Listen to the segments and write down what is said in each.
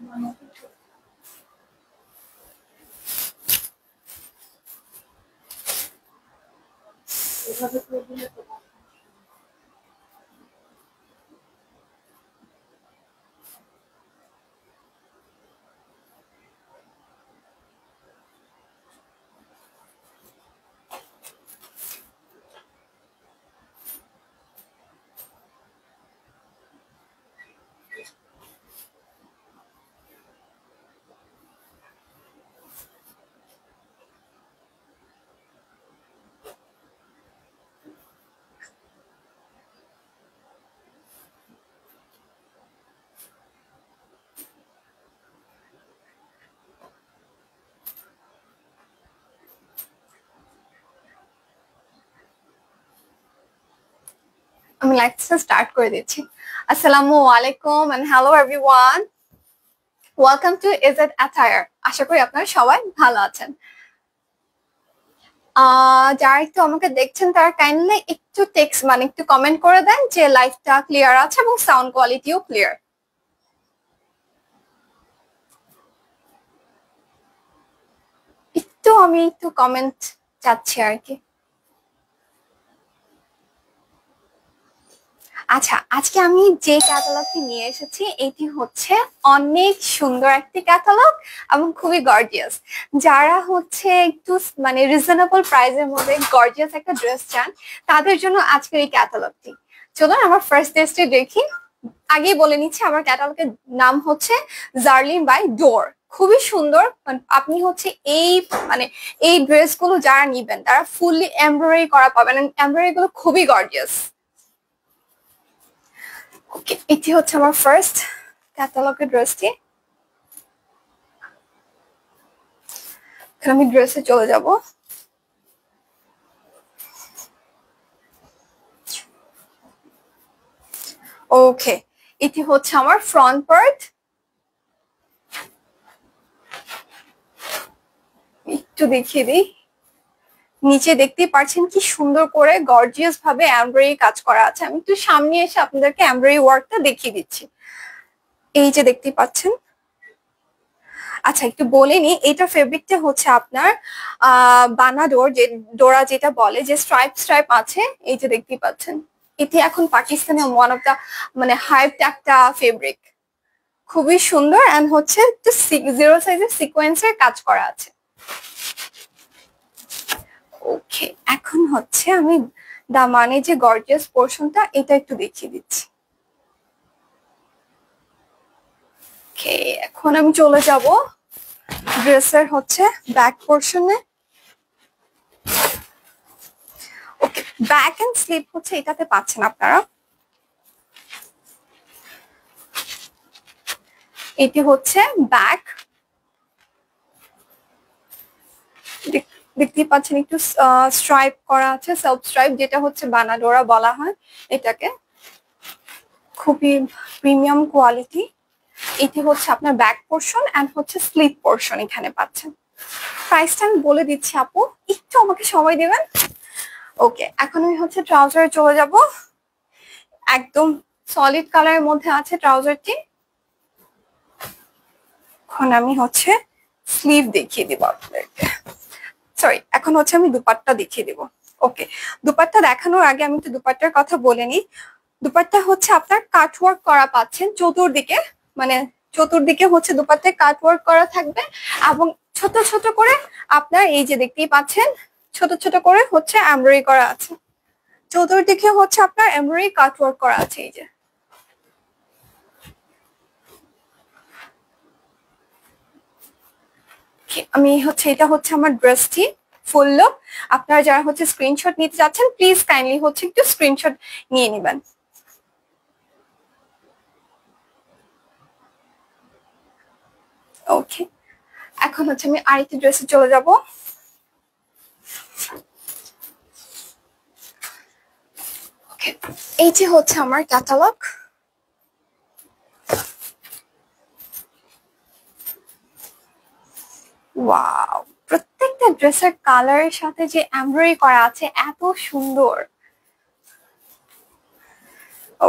আমি লাইভটা স্টার্ট করে দিচ্ছি। আসসালামু আলাইকুম and hello everyone, welcome to EZ Attire. আশা করি আপনারা সবাই ভালো আছেন। যারা একটু আমাকে দেখছেন তারা কাইন্ডলি একটু টেক্সট মানে একটু কমেন্ট করে দেন যে লাইভটা ক্লিয়ার আছে এবং সাউন্ড কোয়ালিটিও ক্লিয়ার। আমি একটু কমেন্ট চাচ্ছি আর কি। আচ্ছা, আজকে আমি যে ক্যাটালগটি নিয়ে এসেছি এটি হচ্ছে অনেক সুন্দর একটি ক্যাটালগ এবং খুবই গর্জিয়াস। যারা হচ্ছে একটু মানে রিজনেবল প্রাইসের মধ্যে গর্জিয়াস একটা ড্রেস চান তাদের জন্য আজকের এই ক্যাটালগটি। চলুন আমার ফার্স্ট ড্রেসটি দেখি। আগেই বলে নিচ্ছি আমার ক্যাটালগের নাম হচ্ছে জার্লিন বাই ডোর। খুবই সুন্দর। আপনি হচ্ছে এই ড্রেসগুলো যারা নিবেন তারা ফুললি এমব্রয়ডারি করা পাবেন। এমব্রয়ডারি গুলো খুবই গর্জিয়াস। ওকে, এটি হচ্ছে আমার ফার্স্ট ক্যাটালগের ড্রেসটি। আমি ড্রেসে চলে যাব। ওকে, এটি হচ্ছে আমার ফ্রন্ট পার্ট। একটু দেখিয়ে দিই। নিচে দেখতেই পাচ্ছেন কি সুন্দর করে গর্জিয়াস ভাবে এমব্রয়ডারি কাজ করা আছে। আমি একটু সামনে এসে আপনাদেরকে এমব্রয়ডারি ওয়ার্কটা দেখিয়ে দিচ্ছি। এই যে দেখতেই পাচ্ছেন। আচ্ছা, একটু বলে নি, এটা ফেব্রিকটা হচ্ছে আপনার বানাডোর, যে ডোরা যেটা বলে, যে স্ট্রাইপ আছে। এই যে দেখতেই পাচ্ছেন, এটি এখন পাকিস্তানে ওয়ান অফ দা মানে হাইপড একটা ফেব্রিক। খুবই সুন্দর এন্ড হচ্ছে একটু জিরো সাইজের সিকোয়েন্সের কাজ করা আছে। ওকে, এখন হচ্ছে আমি দামানে যে গর্জিয়াস পোর্শনটা এটা একটু দেখিয়ে দিচ্ছি। ওকে, এখন আমি চলে যাব ড্রেসের হচ্ছে ব্যাক পোর্শনে। ওকে, ব্যাক এন্ড স্লিপ হচ্ছে এটাতে পাচ্ছেন আপনারা। এটি হচ্ছে ব্যাক, দেখতেই পাচ্ছেন একটু স্ট্রাইপ করা আছে, সেলফ স্ট্রাইপ, যেটা হচ্ছে বানাডোরা বলা হয় এটাকে। খুবই প্রিমিয়াম কোয়ালিটি। এটি হচ্ছে আপনার ব্যাক পোর্শন এন্ড হচ্ছে স্লিপ পোর্শন এখানে পাচ্ছেন। প্রাইসটা আমি বলে দিচ্ছি আপু, একটু আমাকে সময় দেবেন। ওকে, এখন আমি হচ্ছে ট্রাউজারে চলে যাব। একদম সলিড কালারের মধ্যে আছে ট্রাউজারটি। এখন আমি হচ্ছে স্লিভ দেখিয়ে দিব আপনাদেরকে। সরি, এখন হচ্ছে আমি দুপাট্টা দেখিয়ে দিব। ওকে, দুপাট্টা দেখানোর আগে আমি একটু দুপাট্টার কথা বলে নিই। দুপাট্টা হচ্ছে আপনার কাটওয়ার্ক করা পাচ্ছেন চতুর্দিকে, মানে চতুর্দিকে হচ্ছে দুপাট্টায় কাটওয়ার্ক করা থাকবে এবং ছোট ছোট করে আপনার এই যে দেখতেই পাচ্ছেন ছোট ছোট করে হচ্ছে এমব্রয়ডারি করা আছে। চতুর্দিকে হচ্ছে আপনার এমব্রয়ডারি কাটওয়ার্ক করা আছে। এই যে আমি হচ্ছে এটা হচ্ছে আমার ড্রেসটি ফুল লুক। আপনারা যারা হচ্ছে স্ক্রিনশট নিতে যাচ্ছেন প্লিজ কাইন্ডলি হচ্ছে একটু স্ক্রিনশট নিয়ে নেবেন। ওকে, এখন হচ্ছে আমি আরেকটি ড্রেসে চলে যাব। ওকে, এইটি হচ্ছে আমার ক্যাটালগ। ওয়াও, প্রত্যেকটা ড্রেসের কালারের সাথে যে এমব্রয়ডারি করা আছে এত সুন্দর।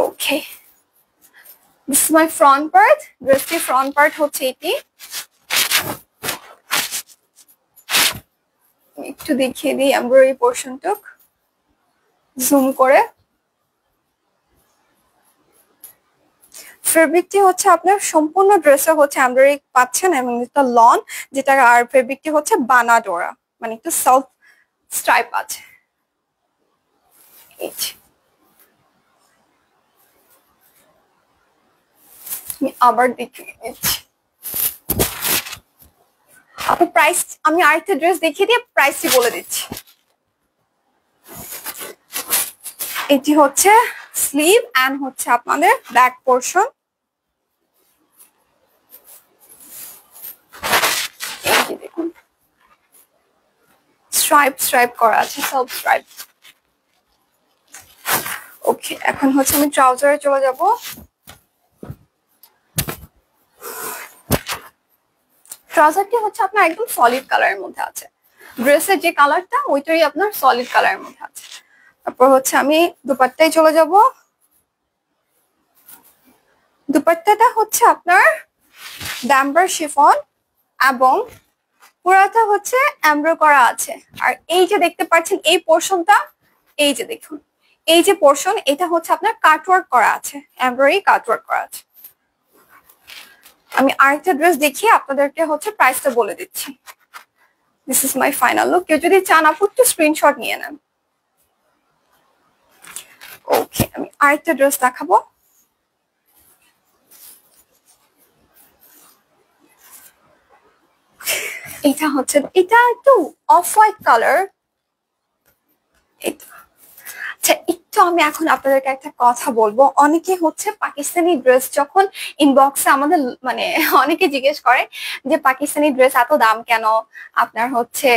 Okay, this is my front part, ড্রেসটির ফ্রন্ট পার্ট হচ্ছে এটি। একটু দেখিয়ে দিই এমব্রয়ডারি পোর্শনটুক জুম করে। ফেব্রিকটি হচ্ছে আপনার সম্পূর্ণ ড্রেসে হচ্ছে এমব্রয়ডারি পাচ্ছেন এবং এটা লন, যেটা আর ফেব্রিকটি হচ্ছে বানাডোরা, মানে একটু সেলফ স্ট্রাইপ আছে। আমি আবার দেখিয়ে দিচ্ছি আপু প্রাইস, আমি আরেকটা ড্রেস দেখিয়ে দিয়ে প্রাইসটি বলে দিচ্ছি। এটি হচ্ছে স্লিভ এন্ড হচ্ছে আপনাদের ব্যাক পোর্শন। দেখুন স্ট্রাইপ স্ট্রাইপ করা আছে, সেলফ স্ট্রাইপ। ওকে, এখন হচ্ছে আমি ট্রাউজারে চলে যাব। ট্রাউজারটি হচ্ছে আপনার একদম সলিড কালারের মধ্যে আছে, ড্রেসের যে কালারটা ওইটাই আপনার সলিড কালারের মধ্যে আছে। তারপর হচ্ছে আমি দুপাট্টায় চলে যাব। দুপাট্টাটা হচ্ছে আপনার ডাম্বার শিফন এবং পুরাটা হচ্ছে এমব্রয়ডারি করা আছে। আর এই যে দেখতে পাচ্ছেন এই পোর্শনটা, এই যে দেখুন এই যে পোর্শন, এটা হচ্ছে আপনার কাটওয়ার্ক করা আছে, এমব্রয়ডারি কাটওয়ার্ক করা আছে। আমি আরেকটা ড্রেস দেখিয়ে আপনাদেরকে হচ্ছে প্রাইসটা বলে দিচ্ছি। This is my final look. কেউ যদি চান আপু একটু স্ক্রিনশট নিয়ে নেন। ওকে, আমি আরেকটা ড্রেস দেখাবো। এটা হচ্ছে, এটা একটু অফ হোয়াইট কালার। আচ্ছা, একটু আমি এখন আপনাদেরকে একটা কথা বলবো। অনেকে হচ্ছে পাকিস্তানি ড্রেস যখন ইনবক্সে আমাদের মানে অনেকে জিজ্ঞেস করে যে পাকিস্তানি ড্রেস এত দাম কেন, আপনার হচ্ছে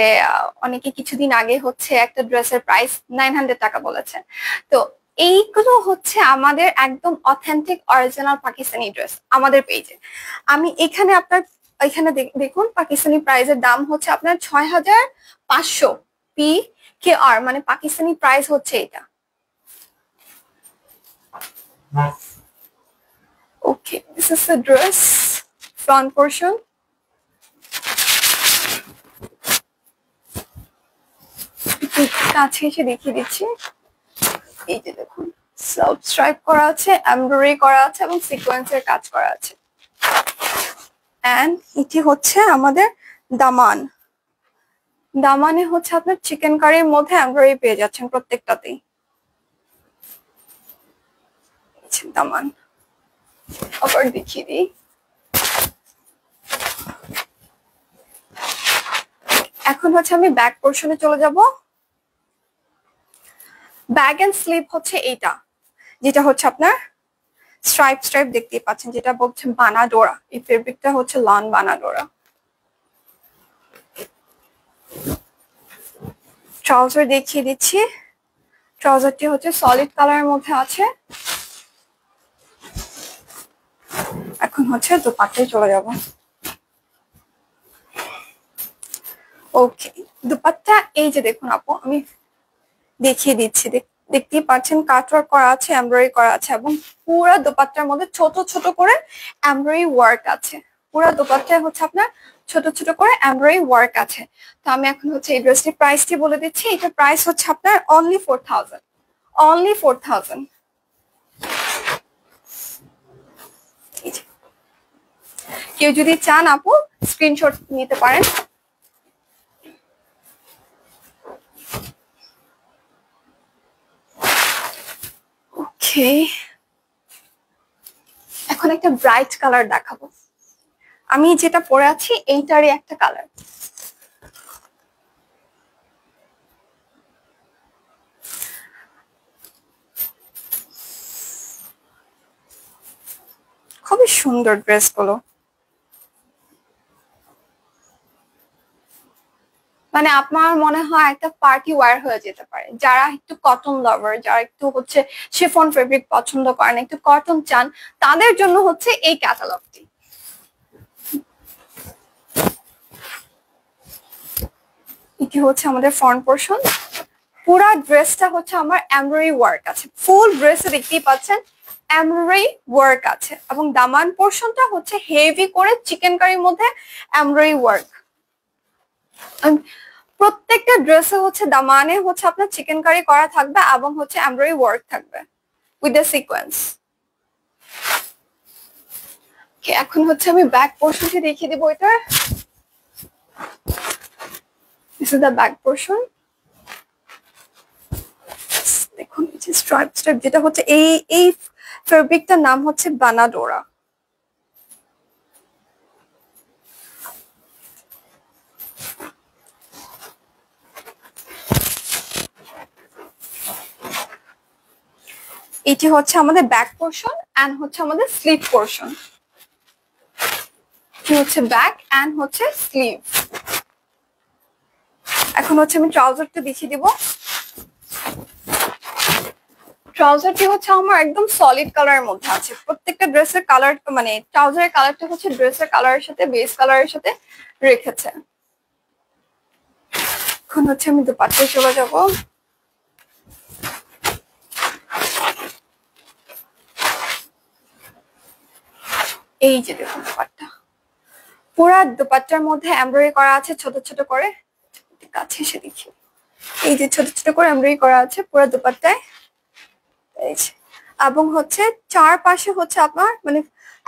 অনেকে কিছুদিন আগে হচ্ছে একটা ড্রেসের প্রাইস 900 টাকা বলেছে। তো এইগুলো হচ্ছে আমাদের একদম অথেন্টিক অরিজিনাল পাকিস্তানি ড্রেস আমাদের পেজে। আমি এখানে আপনার এখানে দেখুন পাকিস্তানি প্রাইসের দাম হচ্ছে আপনার 6500 PKR, মানে পাকিস্তানি প্রাইস হচ্ছে এটা। Okay, this is the dress front portion. কাছে এসে দেখিয়ে দিচ্ছি। এই যে দেখুন সেলফ স্ট্রাইপ করা আছে, এমব্রয়ডারি করা আছে এবং সিকোয়েন্সের কাজ করা আছে। এন্ড এটি হচ্ছে আমাদের দামান। দামানে হচ্ছে আপনার চিকেন কারির মধ্যে এমব্রয়ডারি পেয়ে যাচ্ছেন প্রত্যেকটাতেই। দামান আবার দেখিয়ে দিই। এখন হচ্ছে আমি ব্যাক পোর্শনে চলে যাব। ব্যাক এন্ড স্লিভ হচ্ছে এইটা, যেটা হচ্ছে আপনার স্ট্রাইপ স্ট্রাইপ দেখতেই পাচ্ছেন, যেটা বলছে বানাডোরা। এই ফেব্রিকটা হচ্ছে লন বানাডোরা। ট্রাউজার দেখিয়ে দিচ্ছি। ট্রাউজারটি হচ্ছে সলিড কালারের মধ্যে আছে। এখন হচ্ছে দুপাট্টায় চলে যাব। ওকে, দুপাট্টা এই যে দেখুন আপু, আমি দেখিয়ে দিচ্ছি। দেখতেই পাচ্ছেন কাটওয়ার্ক করা আছে, এমব্রয়ডারি করা আছে এবং পুরো দুপাট্টার মধ্যে ছোট ছোট করে এমব্রয়ডারি ওয়ার্ক আছে। পুরো দুপাট্টায় হচ্ছে আপনার ছোট ছোট করে এমব্রয়ডারি ওয়ার্ক আছে। তো আমি এখন হচ্ছে এই ড্রেসটির প্রাইসটি বলে দিচ্ছি। এটার প্রাইস হচ্ছে আপনার অনলি 4000, অনলি 4000। কেউ যদি চান আপু স্ক্রিনশট নিতে পারেন। ওকে, এখন একটা ব্রাইট কালার দেখাবো। আমি যেটা পরে আছি এইটারই একটা কালার। খুবই সুন্দর ড্রেস গুলো, মানে আপনার মনে হয় একটা পার্টি ওয়্যার হয়ে যেতে পারে। যারা একটু কটন লাভার, যারা একটু হচ্ছে শিফন ফেব্রিক পছন্দ করেন, একটু কটন চান, তাদের জন্য হচ্ছে এই ক্যাটালগটি। এটি হচ্ছে আমাদের ফ্রন্ট পোর্শন। পুরা ড্রেসটা হচ্ছে আমার এমব্রয়ডারি ওয়ার্ক আছে। ফুল ড্রেসে দেখতেই পাচ্ছেন এমব্রয়ডারি ওয়ার্ক আছে এবং দামান পোর্শনটা হচ্ছে হেভি করে চিকেন কারির মধ্যে এমব্রয়ডারি ওয়ার্ক। প্রত্যেকটা ড্রেসে হচ্ছে দামানে হচ্ছে আপনার চিকেন কারি করা থাকবে এবং হচ্ছে এমব্রয়ডারি ওয়ার্ক থাকবে উইথ দ্য সিকোয়েন্স। এখন হচ্ছে আমি ব্যাক পোর্শনটি দেখিয়ে দিব এটার। This is the back portion. দেখুন স্ট্রাইপ স্ট্রাইপ যেটা হচ্ছে এই ফেব্রিকটার নাম হচ্ছে বানাডোরা। এটি হচ্ছে আমাদের ব্যাক পোর্শন এন্ড হচ্ছে আমাদের স্লিভ পোর্শন। এটি হচ্ছে ব্যাক এন্ড হচ্ছে স্লিভ। এখন হচ্ছে আমি ট্রাউজারটা দেখিয়ে দিব। ট্রাউজারটি হচ্ছে আমার একদম সলিড কালারের মধ্যে আছে। প্রত্যেকটা ড্রেসের কালার মানে ট্রাউজারের কালারটা হচ্ছে ড্রেসের কালারের সাথে বেস কালারের সাথে রেখেছে। এখন হচ্ছে আমি দুপাট্টায় চলে যাব। এই যে দেখুন দুপাট্টা, পুরা দুপাট্টার মধ্যে এমব্রয়ডারি করা আছে ছোট ছোট করে। কাছে এসে দেখি, এই যে ছোট ছোট করে এমব্রয়ডারি করা আছে পুরা দুপাট্টায়। এবং হচ্ছে চারপাশে হচ্ছে আপনার মানে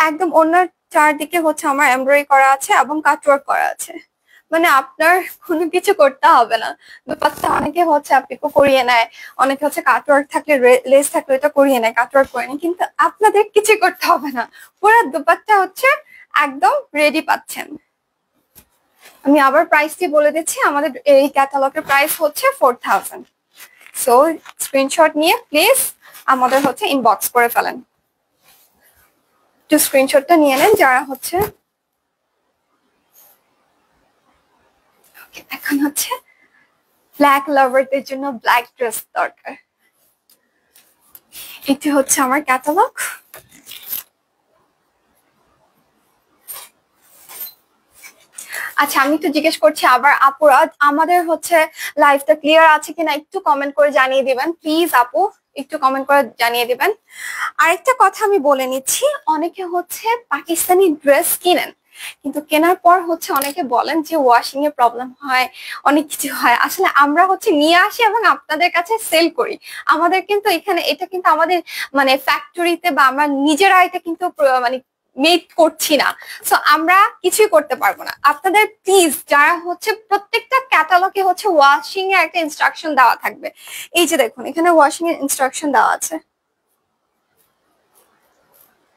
একদম অন্য চারদিকে হচ্ছে আমার এমব্রয়ডারি করা আছে এবং কাটওয়ার্ক করা আছে। মানে আপনার কোনো কিছু করতে হবে না। দুপাট্টা অনেকে হচ্ছে পিকো করিয়ে নেয়, অনেকে হচ্ছে কাটওয়ার্ক থাকলে লেস থাকলে এটা করিয়ে নেয়, কাটওয়ার্ক করে নেয়, কিন্তু আপনাদের কিছু করতে হবে না। পুরো দুপাট্টা হচ্ছে একদম রেডি পাচ্ছেন। আমি আবার প্রাইসটি বলে দিচ্ছি, আমাদের এই ক্যাটালগের প্রাইস হচ্ছে 4000। সো স্ক্রিনশট নিয়ে প্লিজ আমাদের হচ্ছে ইনবক্স করে ফেলেন। একটু স্ক্রিনশটটা নিয়ে নেন যারা হচ্ছে। এখন হচ্ছে ব্ল্যাক লাভারদের জন্য ব্ল্যাক ড্রেস দরকার। এটি হচ্ছে আমার ক্যাটালগ। আচ্ছা, আমি তো জিজ্ঞেস করছি আবার আপুরা আমাদের হচ্ছে লাইভটা ক্লিয়ার আছে কিনা একটু কমেন্ট করে জানিয়ে দিবেন প্লিজ। আপু একটু কমেন্ট করে জানিয়ে দিবেন। আরেকটা কথা আমি বলে নিচ্ছি, অনেকে হচ্ছে পাকিস্তানি ড্রেস কিনেন, কিন্তু কেনার পর হচ্ছে অনেকে বলেন যে ওয়াশিং এর প্রবলেম হয়, অনেক কিছু হয়। আসলে আমরা হচ্ছে নিয়ে আসি এবং আপনাদের কাছে সেল করি। আমাদের কিন্তু এখানে এটা কিন্তু আমাদের মানে ফ্যাক্টরিতে বা আমরা নিজেরা এটা কিন্তু মানে মেড করছি না। সো আমরা কিছুই করতে পারবো না। আপনাদের প্লিজ যারা হচ্ছে প্রত্যেকটা ক্যাটালগে হচ্ছে ওয়াশিং এর একটা ইনস্ট্রাকশন দেওয়া থাকবে। এই যে দেখুন এখানে ওয়াশিং এর ইনস্ট্রাকশন দেওয়া আছে।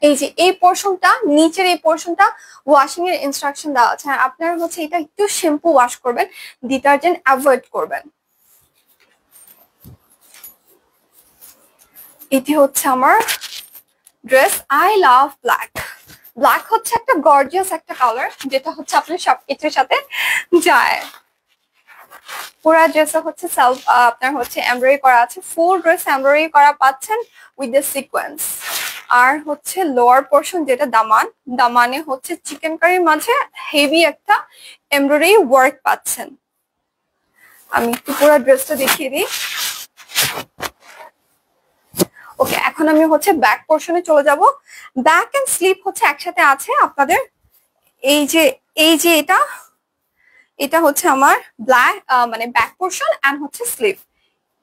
এই যে এই পোর্শনটা নিচের এই পোর্শনটা ওয়াশিং এর ইনস্ট্রাকশন দেওয়া আছে। আর আপনারা হচ্ছে এটা একটু শ্যাম্পু ওয়াশ করবেন, ডিটারজেন্ট অ্যাভয়েড করবেন। এটি হচ্ছে আমার dress. I love black. Black হচ্ছে একটা গর্জিয়াস একটা কালার যেটা হচ্ছে আপনার সবকিছুর সাথে যায়। পুরা ড্রেসে হচ্ছে সেলফ আপনার হচ্ছে এমব্রয়ডারি করা আছে, ফুল ড্রেস এমব্রয়ডারি করা পাচ্ছেন উইথ দ্য সিকোয়েন্স। আর হচ্ছে লোয়ার পোর্শন যেটা দামান, দামানে হচ্ছে চিকেন কারির মাঝে হেভি একটা এমব্রয়ডারি ওয়ার্ক পাচ্ছেন। আমি একটু পুরো ড্রেসটা দেখিয়ে দিই। ওকে, এখন আমি হচ্ছে ব্যাক পোর্শনে চলে যাব। ব্যাক এন্ড স্লিভ হচ্ছে একসাথে আছে আপনাদের। এই যে এটা হচ্ছে আমার ব্ল্যাক মানে ব্যাক পোর্শন এন্ড হচ্ছে স্লিভ।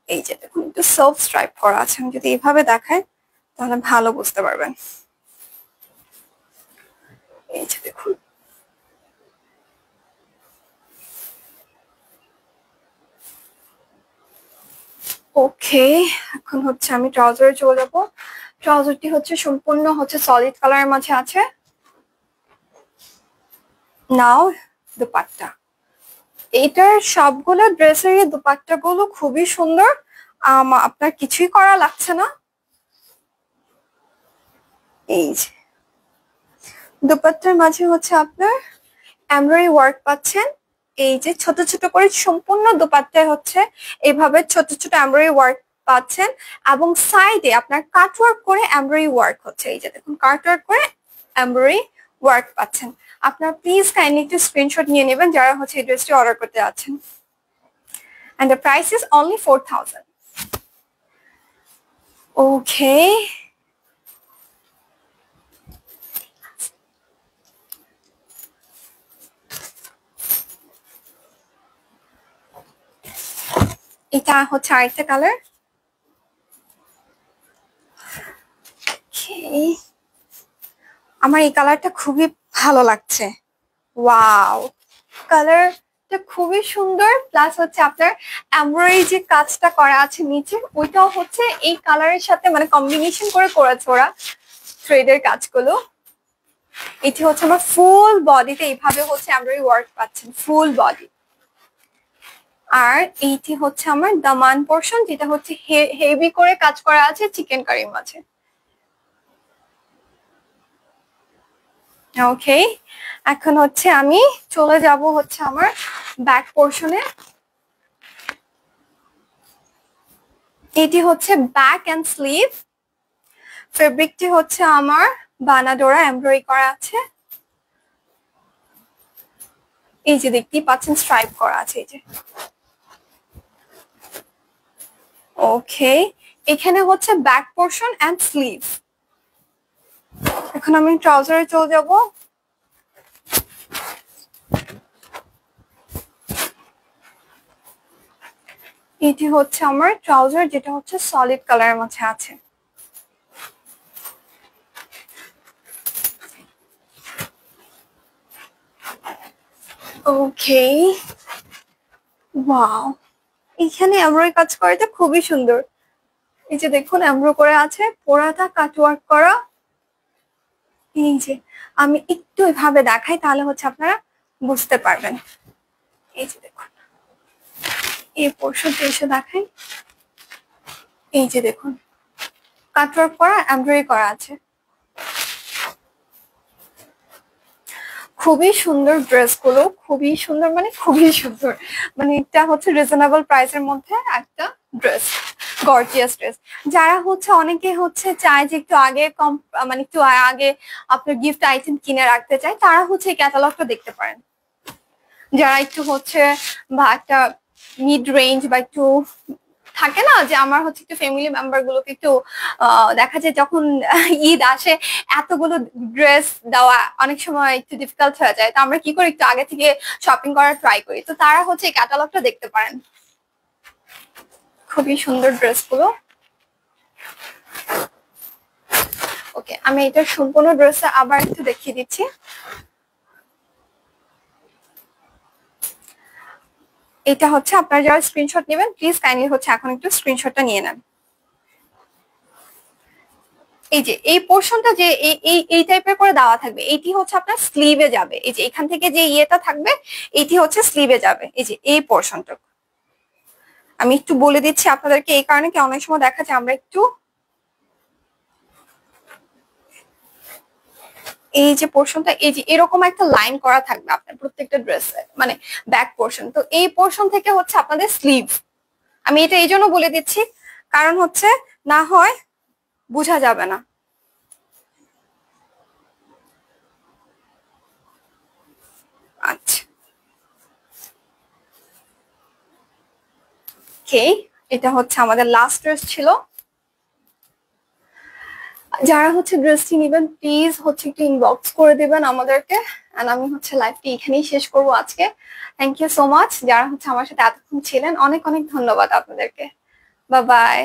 এই যে দেখুন একটু সেলফ স্ট্রাইপ করা আছে, আমি যদি এইভাবে দেখাই তাহলে ভালো বুঝতে পারবেন। এই যে দেখুন ওকে, এখন হচ্ছে আমি ট্রাউজারে চলে যাব। ট্রাউজারটি হচ্ছে সম্পূর্ণ হচ্ছে সলিড কালারের মাঝে আছে। নাও দুপাট্টা, এটার সবগুলো ড্রেসের দুপাট্টা গুলো খুবই সুন্দর, আপনার কিছুই করা লাগছে না। এই যে দুপাট্টার মাঝে হচ্ছে আপনার এমব্রয়ডারি ওয়ার্ক পাচ্ছেন। এই যে ছোট ছোট করে সম্পূর্ণ দুপাট্টায় হচ্ছে এইভাবে ছোট ছোট এমব্রয়ডারি ওয়ার্ক পাচ্ছেন এবং সাইডে আপনার কাটওয়ার্ক করে এমব্রয়ডারি ওয়ার্ক হচ্ছে। এই যে দেখুন কাটওয়ার্ক করে এমব্রয়ডারি ওয়ার্ক পাচ্ছেন। আপনার প্লিজ কাইন্ডলি একটু স্ক্রিনশট নিয়ে নেবেন যারা হচ্ছে এই ড্রেসটি অর্ডার করতে যাচ্ছেন। and the price is only 4000. Okay, এটা হচ্ছে আরেকটা কালার। আমার এই কালারটা খুবই ভালো লাগছে। ওয়াও, কালারটা খুবই সুন্দর। প্লাস হচ্ছে আপনার এমব্রয়ডারি যে কাজটা করা আছে নিচে, ওইটাও হচ্ছে এই কালারের সাথে মানে কম্বিনেশন করে করেছে ওরা থ্রেডের কাজগুলো। এটি হচ্ছে আমার ফুল বডিতে এইভাবে হচ্ছে এমব্রয়ডারি ওয়ার্ক পাচ্ছেন ফুল বডি। আর এইটি হচ্ছে আমার দামান পোর্শন, যেটা হচ্ছে হেভি করে কাজ করা আছে চিকেন কারির মাঝে। ওকে, এখন হচ্ছে আমি চলে যাব হচ্ছে আমার ব্যাক পোর্শনে। এটি হচ্ছে ব্যাক এন্ড স্লিভ। ফেব্রিকটি হচ্ছে আমার বানাডোরা এমব্রয়ডারি করা আছে। এই যে দেখতেই পাচ্ছেন স্ট্রাইপ করা আছে এই যে। ওকে, এখানে হচ্ছে ব্যাক পোর্শন এন্ড স্লিভ। এখন আমি ট্রাউজারে চলে যাব। এটি হচ্ছে আমার ট্রাউজার, যেটা হচ্ছে সলিড কালারের মধ্যে আছে। ওকে, ওয়াও, এখানে এমব্রয়ডারি কাজ করাটা খুবই সুন্দর। এই যে দেখুন এমব্রয়ডারি করে আছে, পুরাটা কাটওয়ার্ক করা। এই যে আমি একটু এভাবে দেখাই তাহলে হচ্ছে আপনারা বুঝতে পারবেন। এই যে দেখুন, এই পোর্শনটা এসে দেখাই। এই যে দেখুন কাটওয়ার্ক করা এমব্রয়ডারি করা আছে। খুবই সুন্দর ড্রেসগুলো, খুবই সুন্দর মানে খুবই সুন্দর। মানে এটা হচ্ছে রিজনেবল প্রাইসের মধ্যে একটা ড্রেস, গর্জিয়াস ড্রেস। যারা হচ্ছে অনেকে হচ্ছে চায় যে একটু আগে কম মানে একটু আগে আপনার গিফট আইটেম কিনে রাখতে চায়, তারা হচ্ছে এই ক্যাটালগটা দেখতে পারেন। যারা একটু হচ্ছে বা একটা মিড রেঞ্জ বা একটু থাকে না যে আমার হচ্ছে একটু ফ্যামিলি মেম্বার গুলোকে একটু দেখা যায় যখন ঈদ আসে এতগুলো ড্রেস দেওয়া অনেক সময় একটু ডিফিকাল্ট হয়ে যায়, তো আমরা কি করি একটু আগে থেকে শপিং করার ট্রাই করি। তো তারা হচ্ছে এই ক্যাটালগটা দেখতে পারেন, খুবই সুন্দর ড্রেসগুলো। ওকে, আমি এটার সম্পূর্ণ ড্রেসটা আবার একটু দেখিয়ে দিচ্ছি। এটা হচ্ছে আপনারা যারা স্ক্রিনশট নেবেন প্লিজ কাইন্ডলি হচ্ছে এখন একটু স্ক্রিনশটটা নিয়ে নেন। এই যে এই পোর্শনটা যে এই টাইপের করে দেওয়া থাকবে, এইটি হচ্ছে আপনার স্লিভে যাবে। এই যে এখান থেকে যে ইয়েটা থাকবে এইটি হচ্ছে স্লিভে যাবে। এই যে এই পোর্শনটা আমি একটু বলে দিচ্ছি আপনাদেরকে, এই কারণে কি অনেক সময় দেখা যায় আমরা একটু এই যে পোর্শনটা এই যে এরকম একটা লাইন করা থাকবে আপনার প্রত্যেকটা ড্রেসে মানে ব্যাক পোর্শন। তো এই পোর্শন থেকে হচ্ছে আপনাদের স্লিভ। আমি এটা এই জন্য বলে দিচ্ছি কারণ হচ্ছে না হয় বোঝা যাবে না। আচ্ছা, ওকে, এটা হচ্ছে আমাদের লাস্ট ড্রেস ছিল। যারা হচ্ছে ড্রেসটি নেবেন প্লিজ হচ্ছে একটু ইনবক্স করে দিবেন আমাদেরকে। এন্ড আমি হচ্ছে লাইভটি এখানেই শেষ করবো আজকে। থ্যাংক ইউ সো মাচ যারা হচ্ছে আমার সাথে এতক্ষণ ছিলেন, অনেক অনেক ধন্যবাদ আপনাদেরকে। Bye bye.